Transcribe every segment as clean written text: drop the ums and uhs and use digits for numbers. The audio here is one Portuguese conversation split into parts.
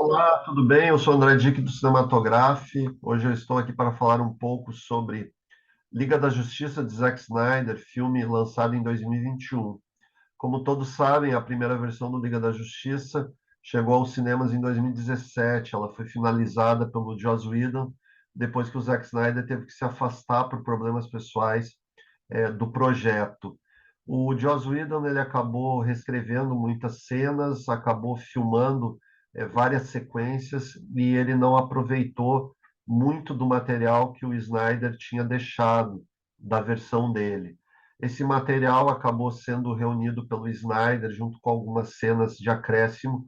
Olá, tudo bem? Eu sou André Dick do Cinematograph. Hoje eu estou aqui para falar um pouco sobre Liga da Justiça de Zack Snyder, filme lançado em 2021. Como todos sabem, a primeira versão do Liga da Justiça chegou aos cinemas em 2017. Ela foi finalizada pelo Joss Whedon, depois que o Zack Snyder teve que se afastar por problemas pessoais do projeto. O Joss Whedon ele acabou reescrevendo muitas cenas, acabou filmando várias sequências e ele não aproveitou muito do material que o Snyder tinha deixado da versão dele. Esse material acabou sendo reunido pelo Snyder junto com algumas cenas de acréscimo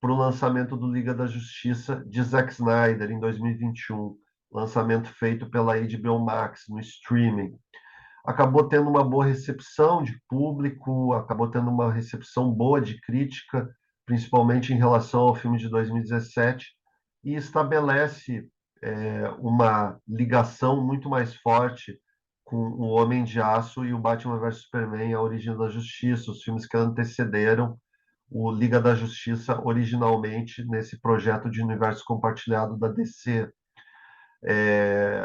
para o lançamento do Liga da Justiça de Zack Snyder em 2021, lançamento feito pela HBO Max no streaming. Acabou tendo uma boa recepção de público, acabou tendo uma recepção boa de crítica, principalmente em relação ao filme de 2017, e estabelece uma ligação muito mais forte com o Homem de Aço e o Batman vs Superman, A Origem da Justiça, os filmes que antecederam o Liga da Justiça originalmente nesse projeto de universo compartilhado da DC.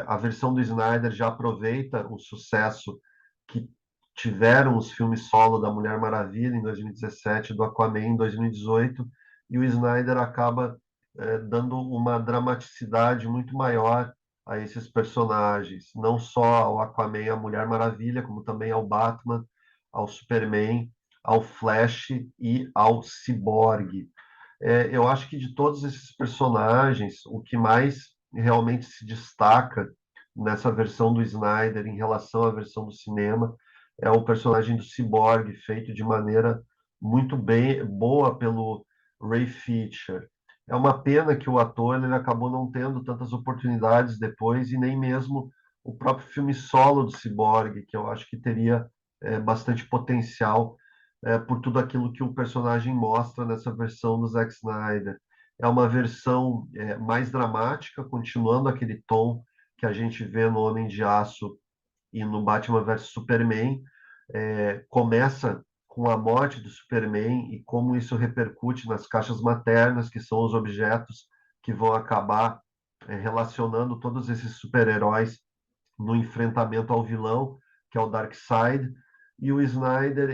A versão do Snyder já aproveita o sucesso que tiveram os filmes solo da Mulher Maravilha em 2017, do Aquaman em 2018, e o Snyder acaba dando uma dramaticidade muito maior a esses personagens, não só ao Aquaman e à Mulher Maravilha, como também ao Batman, ao Superman, ao Flash e ao Cyborg. Eu acho que de todos esses personagens, o que mais realmente se destaca nessa versão do Snyder em relação à versão do cinema é o personagem do Cyborg, feito de maneira muito bem boa pelo Ray Fisher. É uma pena que o ator ele acabou não tendo tantas oportunidades depois e nem mesmo o próprio filme solo do Cyborg, que eu acho que teria bastante potencial por tudo aquilo que o personagem mostra nessa versão do Zack Snyder. É uma versão mais dramática, continuando aquele tom que a gente vê no Homem de Aço e no Batman vs Superman. Começa com a morte do Superman e como isso repercute nas caixas maternas, que são os objetos que vão acabar relacionando todos esses super-heróis no enfrentamento ao vilão, que é o Darkseid. E o Snyder,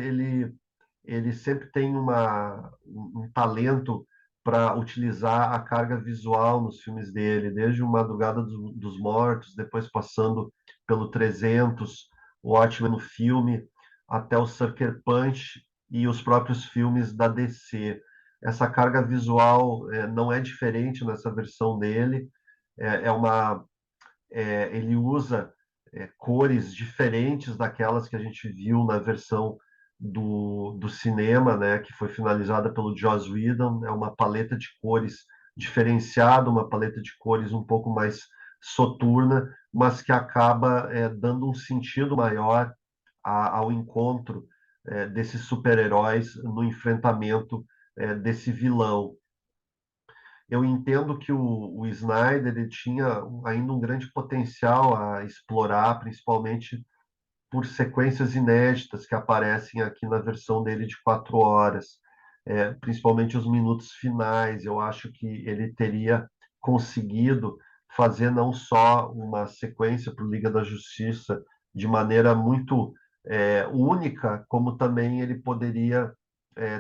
ele sempre tem um talento para utilizar a carga visual nos filmes dele, desde o Madrugada dos Mortos, depois passando pelo 300, o Watchmen no filme, até o Sucker Punch e os próprios filmes da DC. Essa carga visual não é diferente nessa versão dele, é, é uma ele usa cores diferentes daquelas que a gente viu na versão do cinema, né, que foi finalizada pelo Joss Whedon. É uma paleta de cores diferenciada, uma paleta de cores um pouco mais soturna, mas que acaba dando um sentido maior ao encontro desses super-heróis no enfrentamento desse vilão. Eu entendo que o Snyder ele tinha ainda um grande potencial a explorar, principalmente por sequências inéditas que aparecem aqui na versão dele de 4 horas, principalmente os minutos finais. Eu acho que ele teria conseguido fazer não só uma sequência para o Liga da Justiça de maneira muito única, como também ele poderia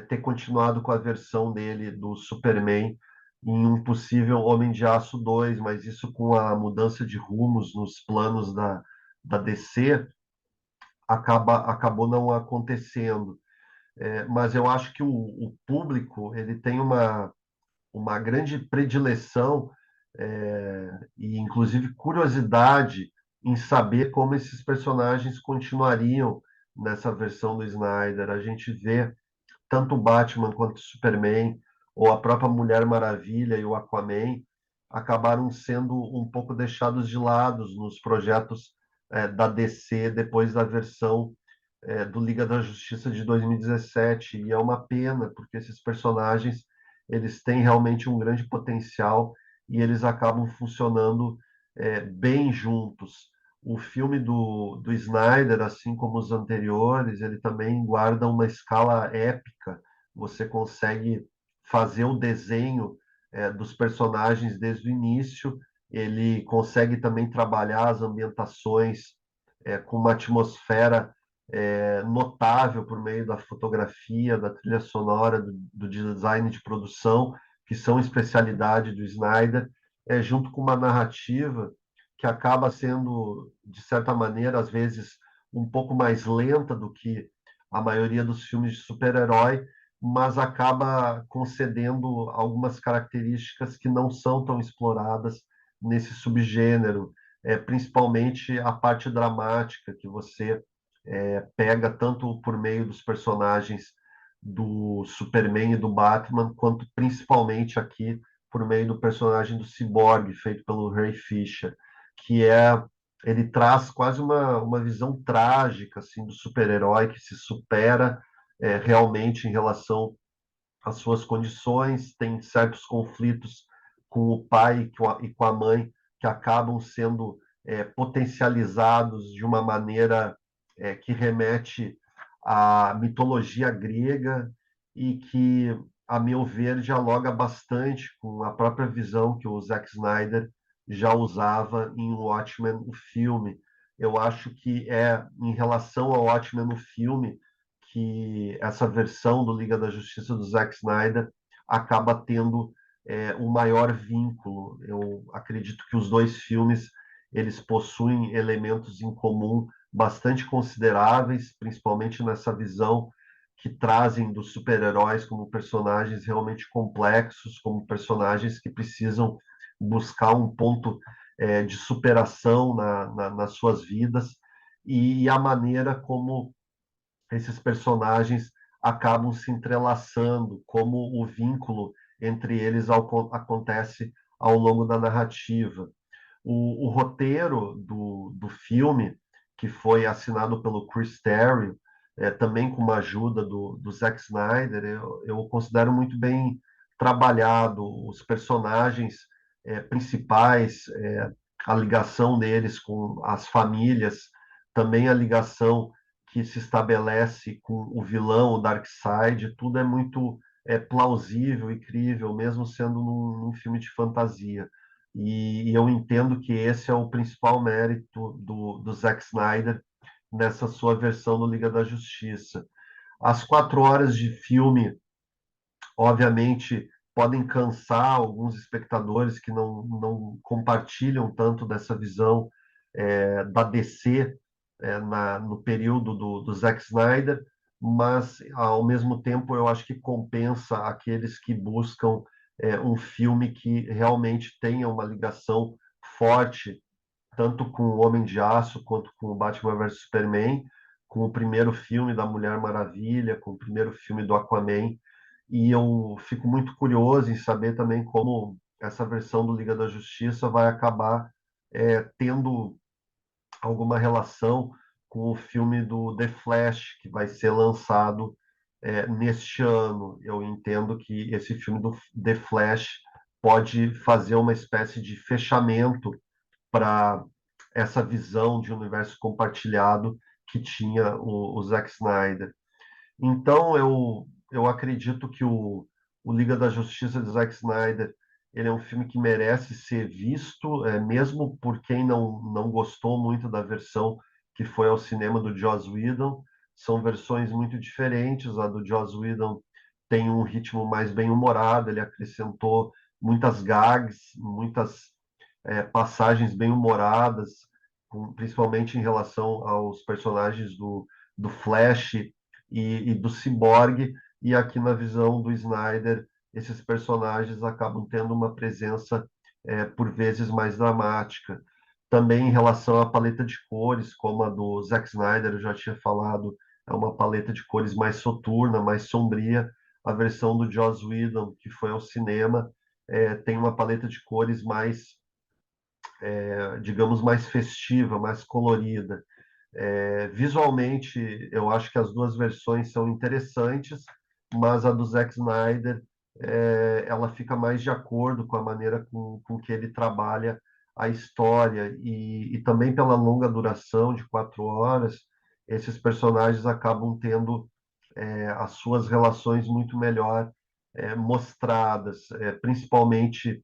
ter continuado com a versão dele do Superman em um possível Homem de Aço 2, mas isso com a mudança de rumos nos planos da DC acabou não acontecendo. Mas eu acho que o público ele tem uma grande predileção e inclusive curiosidade em saber como esses personagens continuariam nessa versão do Snyder. A gente vê tanto o Batman quanto o Superman, ou a própria Mulher Maravilha e o Aquaman, acabaram sendo um pouco deixados de lado nos projetos da DC depois da versão do Liga da Justiça de 2017. E é uma pena, porque esses personagens eles têm realmente um grande potencial e eles acabam funcionando bem juntos. O filme do Snyder, assim como os anteriores, ele também guarda uma escala épica. Você consegue fazer o desenho dos personagens desde o início. Ele consegue também trabalhar as ambientações com uma atmosfera notável por meio da fotografia, da trilha sonora, do design de produção, que são especialidade do Snyder, junto com uma narrativa que acaba sendo, de certa maneira, às vezes, um pouco mais lenta do que a maioria dos filmes de super-herói, mas acaba concedendo algumas características que não são tão exploradas nesse subgênero, principalmente a parte dramática que você pega tanto por meio dos personagens do Superman e do Batman, quanto principalmente aqui por meio do personagem do Cyborg, feito pelo Ray Fisher, que ele traz quase uma visão trágica assim do super-herói que se supera realmente em relação às suas condições, tem certos conflitos com o pai e com a mãe que acabam sendo potencializados de uma maneira que remete à mitologia grega e que, a meu ver, dialoga bastante com a própria visão que o Zack Snyder já usava em Watchmen, o filme. Eu acho que em relação ao Watchmen, no filme, que essa versão do Liga da Justiça do Zack Snyder acaba tendo um maior vínculo. Eu acredito que os dois filmes eles possuem elementos em comum bastante consideráveis, principalmente nessa visão que trazem dos super-heróis como personagens realmente complexos, como personagens que precisam buscar um ponto de superação nas suas vidas, e a maneira como esses personagens acabam se entrelaçando, como o vínculo entre eles acontece ao longo da narrativa. O roteiro do filme, que foi assinado pelo Chris Terrio, também com uma ajuda do Zack Snyder, eu considero muito bem trabalhado. Os personagens principais, a ligação deles com as famílias, também a ligação que se estabelece com o vilão, o Darkseid, tudo é muito plausível e crível, mesmo sendo num filme de fantasia. E eu entendo que esse é o principal mérito do Zack Snyder nessa sua versão do Liga da Justiça. As 4 horas de filme, obviamente, podem cansar alguns espectadores que não compartilham tanto dessa visão da DC no período do Zack Snyder, mas, ao mesmo tempo, eu acho que compensa aqueles que buscam um filme que realmente tenha uma ligação forte, tanto com o Homem de Aço quanto com o Batman vs Superman, com o primeiro filme da Mulher Maravilha, com o primeiro filme do Aquaman, e eu fico muito curioso em saber também como essa versão do Liga da Justiça vai acabar tendo alguma relação com o filme do The Flash, que vai ser lançado neste ano. Eu entendo que esse filme do The Flash pode fazer uma espécie de fechamento para essa visão de universo compartilhado que tinha o Zack Snyder. Então, eu acredito que o Liga da Justiça de Zack Snyder ele é um filme que merece ser visto, mesmo por quem não gostou muito da versão que foi ao cinema do Joss Whedon. São versões muito diferentes. A do Joss Whedon tem um ritmo mais bem-humorado, ele acrescentou muitas gags, muitas passagens bem-humoradas, principalmente em relação aos personagens do Flash e do Cyborg, e aqui na visão do Snyder, esses personagens acabam tendo uma presença por vezes mais dramática. Também em relação à paleta de cores, como a do Zack Snyder, eu já tinha falado, é uma paleta de cores mais soturna, mais sombria. A versão do Joss Whedon, que foi ao cinema, tem uma paleta de cores mais, digamos, mais festiva, mais colorida. Visualmente, eu acho que as duas versões são interessantes, mas a do Zack Snyder, ela fica mais de acordo com a maneira com que ele trabalha a história e também pela longa duração de 4 horas, esses personagens acabam tendo as suas relações muito melhor mostradas, principalmente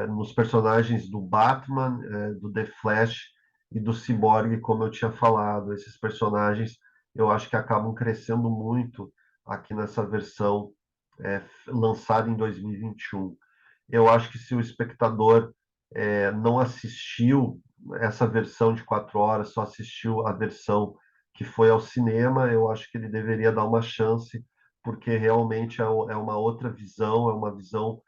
nos personagens do Batman, do The Flash e do Cyborg, como eu tinha falado. Esses personagens eu acho que acabam crescendo muito aqui nessa versão lançada em 2021. Eu acho que se o espectador não assistiu essa versão de 4 horas, só assistiu a versão que foi ao cinema, eu acho que ele deveria dar uma chance, porque realmente é uma outra visão, é uma visão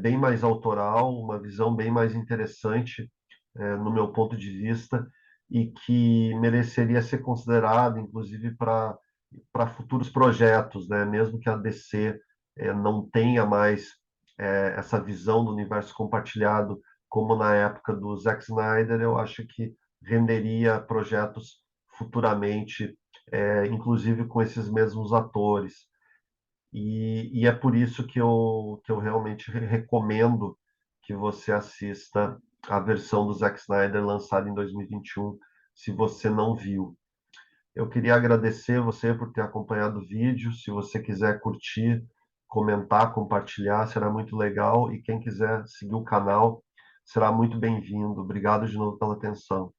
bem mais autoral, uma visão bem mais interessante, no meu ponto de vista, e que mereceria ser considerada, inclusive, para futuros projetos, né? Mesmo que a DC não tenha mais essa visão do universo compartilhado como na época do Zack Snyder, eu acho que renderia projetos futuramente, inclusive com esses mesmos atores. E é por isso que eu realmente recomendo que você assista a versão do Zack Snyder lançada em 2021, se você não viu. Eu queria agradecer você por ter acompanhado o vídeo. Se você quiser curtir, comentar, compartilhar, será muito legal. E quem quiser seguir o canal, será muito bem-vindo. Obrigado de novo pela atenção.